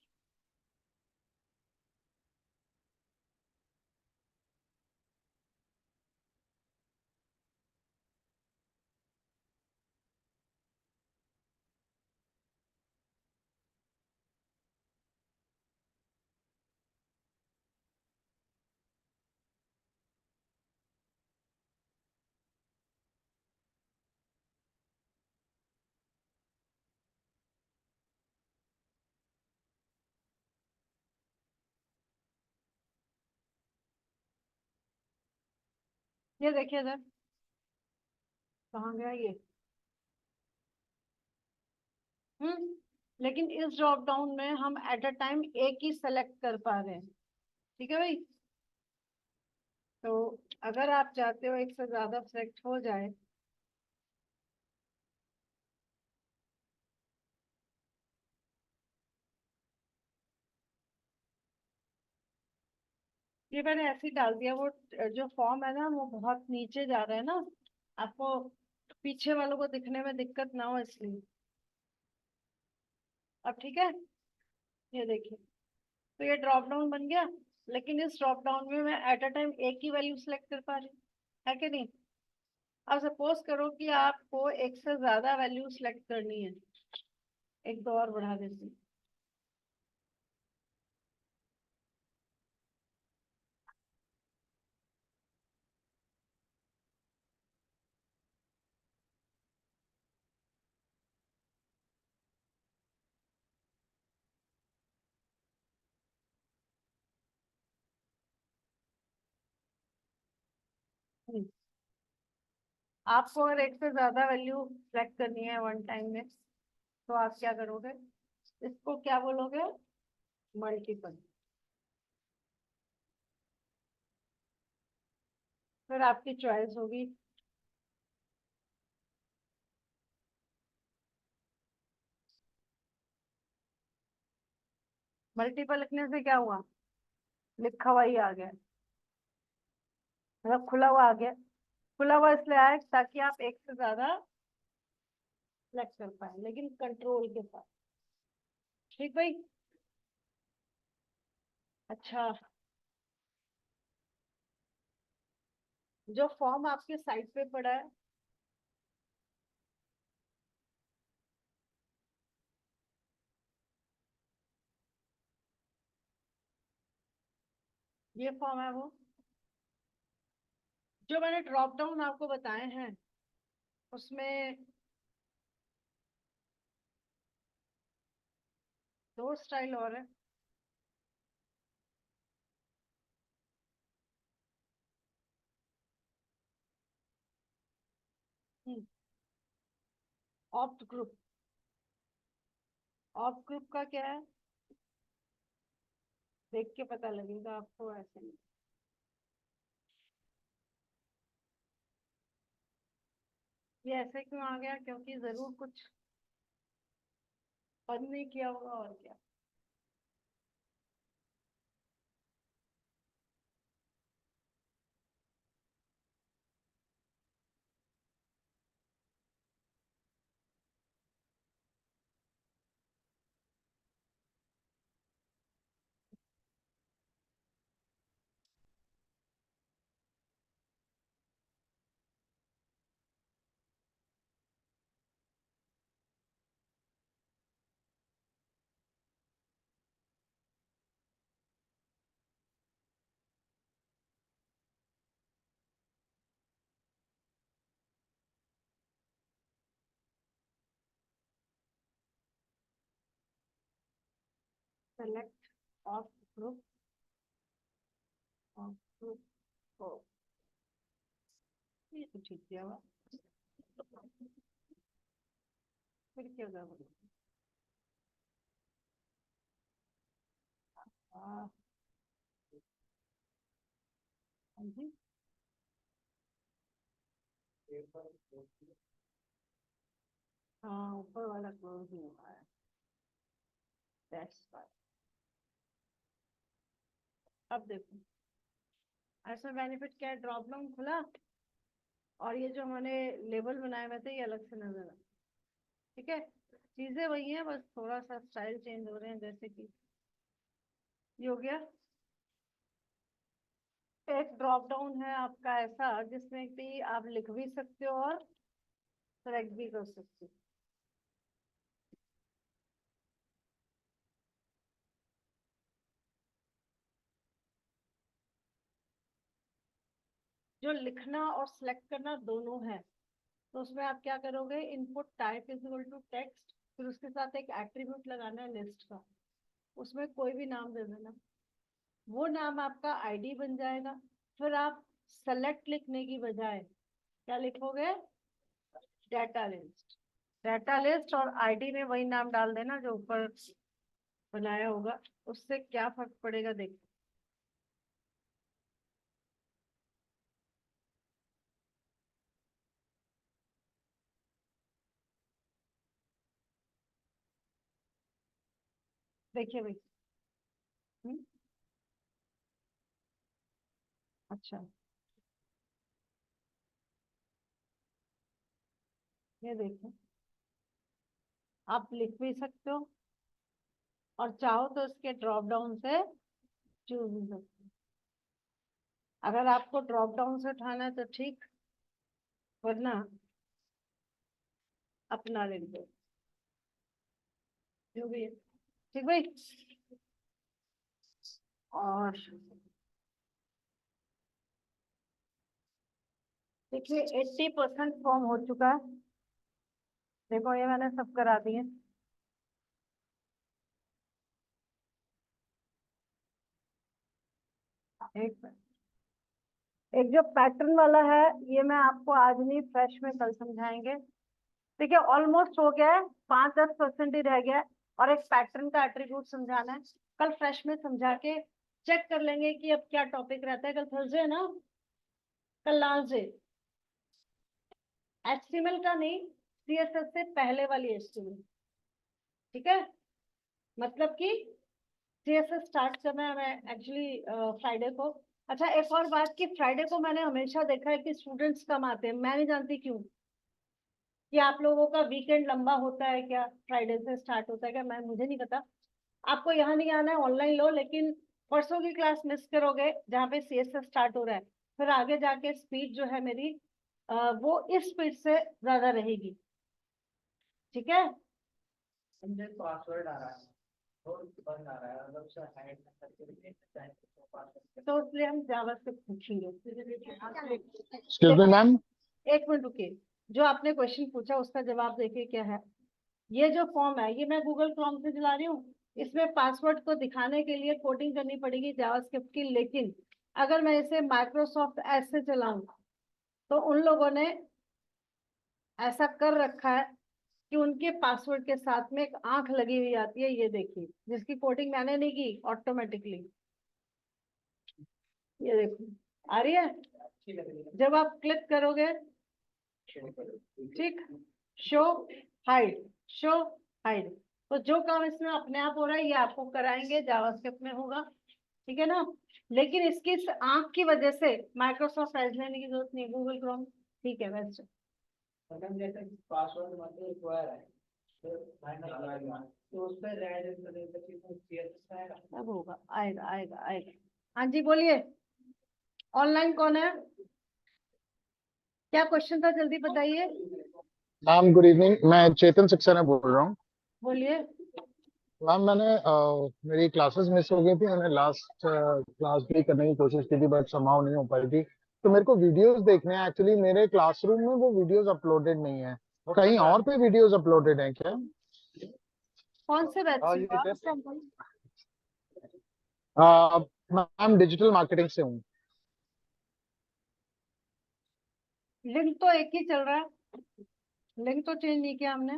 ये देखिए सर, कहाँ गया ये। हम्म। लेकिन इस ड्रॉप डाउन में हम एट अ टाइम एक ही सेलेक्ट कर पा रहे हैं। ठीक है भाई। तो अगर आप चाहते हो एक से ज्यादा सेलेक्ट हो जाए, ये मैंने ऐसे ही डाल दिया। वो जो फॉर्म है ना वो बहुत नीचे जा रहा है ना, आपको पीछे वालों को दिखने में दिक्कत ना हो इसलिए। अब ठीक है, ये देखिए। तो ये ड्रॉप डाउन बन गया, लेकिन इस ड्रॉप डाउन में मैं एट अ टाइम एक ही वैल्यू सेलेक्ट कर पा रही हूँ, है कि नहीं। अब सपोज करो कि आपको एक से ज्यादा वैल्यू सेलेक्ट करनी है, एक दो और बढ़ा देती हूँ। हम्म। आपको अगर एक से ज्यादा वैल्यू सेलेक्ट करनी है वन टाइम में, तो आप क्या करोगे? इसको क्या बोलोगे? मल्टीपल। फिर आपकी चॉइस होगी। मल्टीपल लिखने से क्या हुआ? लिखा हुआ ही आ गया, मतलब खुला हुआ आ गया। खुला हुआ इसलिए आया ताकि आप एक से ज्यादा सेलेक्ट कर पाए, लेकिन कंट्रोल के साथ। ठीक भाई। अच्छा, जो फॉर्म आपके साइड पे पड़ा है, ये फॉर्म है वो जो मैंने ड्रॉप डाउन आपको बताए हैं, उसमें दो स्टाइल और है। Opt group. ऑप्ट ग्रुप का क्या है, देख के पता लगेगा आपको, ऐसे नहीं। ये ऐसे क्यों आ गया? क्योंकि जरूर कुछ बंद नहीं किया होगा, और क्या। Select of group, of group, ओ, ये तो ठीक किया हुआ। फिर क्या होगा? हाँ जी, हाँ ऊपर वाला क्लोज नहीं हुआ है, दैट्स व्हाई। अब देखो, ऐसा बेनिफिट क्या है, ड्रॉप डाउन खुला और ये जो हमने लेबल बनाए हुए थे ये अलग से नजर आ, ठीक है। चीजें वही हैं, बस थोड़ा सा स्टाइल चेंज हो रहे हैं, जैसे कि ये हो गया। एक ड्रॉप डाउन है आपका ऐसा जिसमें कि आप लिख भी सकते हो और सेलेक्ट भी कर सकते हो। जो लिखना और सिलेक्ट करना दोनों है, तो उसमें आप क्या करोगे, input type is equal to text, फिर उसके साथ एक एट्रीब्यूट लगाना है लिस्ट का, उसमें कोई भी नाम दे देना, वो नाम आपका आईडी बन जाएगा। फिर आप सेलेक्ट लिखने की बजाय क्या लिखोगे, डाटा लिस्ट। डाटा लिस्ट और आईडी में वही नाम डाल देना जो ऊपर बनाया होगा। उससे क्या फर्क पड़ेगा देखो। देखिए भाई। हम्म, अच्छा, ये देखो, आप लिख भी सकते हो और चाहो तो इसके ड्रॉप डाउन से चूज भी सकते हो। अगर आपको ड्रॉप डाउन से उठाना है तो ठीक, वरना अपना लिख दो, जो भी है। ठीक भाई। और देखिए 80% फॉर्म हो चुका है। देखो ये मैंने सब करा दिए। एक एक जो पैटर्न वाला है, ये मैं आपको आज नहीं, फ्रेश में कल समझाएंगे। देखिए ऑलमोस्ट हो गया है, 5-10% ही रह गया है। और एक पैटर्न का एट्रीब्यूट समझाना है, कल फ्रेश में समझा के चेक कर लेंगे कि अब क्या टॉपिक रहता है। कल थर्सडे है ना, कल लास्ट डे। एचटीएमएल का नहीं, सीएसएस से पहले वाली एचटीएमएल, ठीक है। मतलब कि सीएसएस स्टार्ट करना है मैं एक्चुअली फ्राइडे को। अच्छा एक और बात कि फ्राइडे को मैंने हमेशा देखा है कि स्टूडेंट्स कम आते हैं, मैं नहीं जानती क्यों। कि आप लोगों का वीकेंड लंबा होता है क्या, फ्राइडे से स्टार्ट होता है क्या, मैं मुझे नहीं पता। आपको यहाँ नहीं आना है, ऑनलाइन लो, लेकिन परसों की क्लास मिस करोगे जहाँ पे सीएसएस स्टार्ट हो रहा है। फिर आगे जाके स्पीड जो है मेरी वो इस स्पीड से ज्यादा रहेगी, ठीक है। मुझे पासवर्ड आ रहा है, बंद आ रहा है, मतलब उसे हाइड करके भी देख सकते हैं, तो इसलिए हम जावा से पूछेंगे। Excuse me ma'am. एक मिनट रुकिए, जो आपने क्वेश्चन पूछा उसका जवाब देखिए क्या है। ये जो फॉर्म है ये मैं गूगल क्रोम से चला रही हूँ, इसमें पासवर्ड को दिखाने के लिए कोडिंग करनी पड़ेगी जावास्क्रिप्ट की, लेकिन अगर मैं इसे माइक्रोसॉफ्ट एज से चलाऊं तो उन लोगों ने ऐसा कर रखा है कि उनके पासवर्ड के साथ में एक आंख लगी हुई आती है, ये देखिए, जिसकी कोडिंग मैंने नहीं की, ऑटोमेटिकली। ये देखो आ रही है, जब आप क्लिक करोगे ठीक, शो हाइड, शो हाइड। तो जो काम इसमें अपने आप हो रहा है ये आपको कराएंगे, जावास्क्रिप्ट में होगा, ठीक है ना। लेकिन इसकी इस आंख की वजह से माइक्रोसॉफ्ट एज लेने की जरूरत नहीं, गूगल क्रोम ठीक है वैसे। जैसे पासवर्ड मतलब रिक्वायर है तो उस पर अब होगा, आएगा आएगा आएगा। हाँ जी बोलिए, ऑनलाइन कौन है, क्या क्वेश्चन था, जल्दी बताइए। मैम गुड इवनिंग, मैं चेतन सक्सेना बोल रहा हूँ। बोलिए। मैम मेरी क्लासेस मिस हो गई थी, मैंने लास्ट क्लास भी करने की कोशिश की थी बट समहाउ नहीं हो पाई थी। तो मेरे को वीडियोस देखने हैं, एक्चुअली मेरे क्लासरूम में वो वीडियोस अपलोडेड नहीं है, कहीं और पे वीडियोस अपलोडेड हैं क्या? कौन से बैच से हो आप? मैम डिजिटल मार्केटिंग से हूँ। लिंक तो एक ही चल रहा है, लिंक तो चेंज नहीं किया हमने।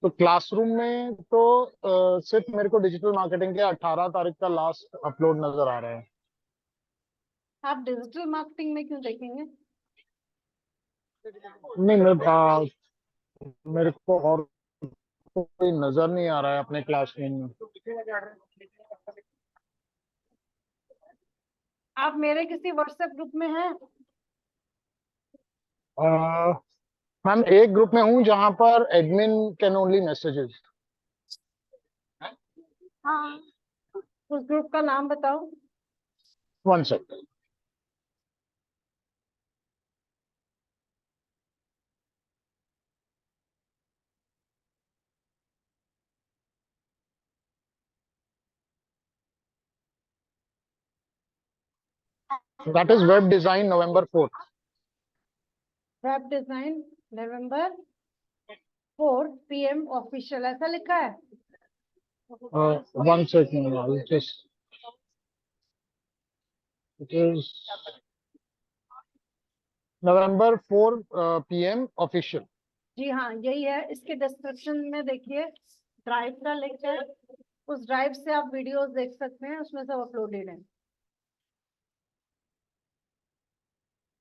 तो क्लासरूम में तो सिर्फ मेरे को डिजिटल मार्केटिंग के 18 तारीख का लास्ट अपलोड नजर आ रहा है। आप डिजिटल मार्केटिंग में क्यों देखेंगे? नहीं मेरे को और कोई नजर नहीं आ रहा है अपने क्लासरूम में। आप मेरे किसी व्हाट्सएप ग्रुप में हैं? मैम एक ग्रुप में हूँ जहाँ पर एडमिन कैन ओनली मैसेजेस। हाँ, उस ग्रुप का नाम बताओ। One second. That is web design November 4th। Web design November 4 PM official, ऐसा लिखा है। One second, just it is November 4 PM official. जी हाँ यही है, इसके डिस्क्रिप्शन में देखिए ड्राइव का लिंक है, उस ड्राइव से आप वीडियोस देख सकते हैं, उसमें सब अपलोडेड है,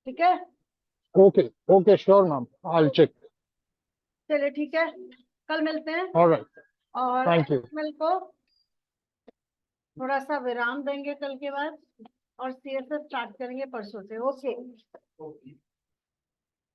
ठीक है। Okay okay sure ma'am, I will check. चलिए ठीक है, कल मिलते हैं। ऑलराइट, और थैंक यू। XML को थोड़ा सा विराम देंगे कल के बाद, और CSS स्टार्ट करेंगे परसों से। ओके।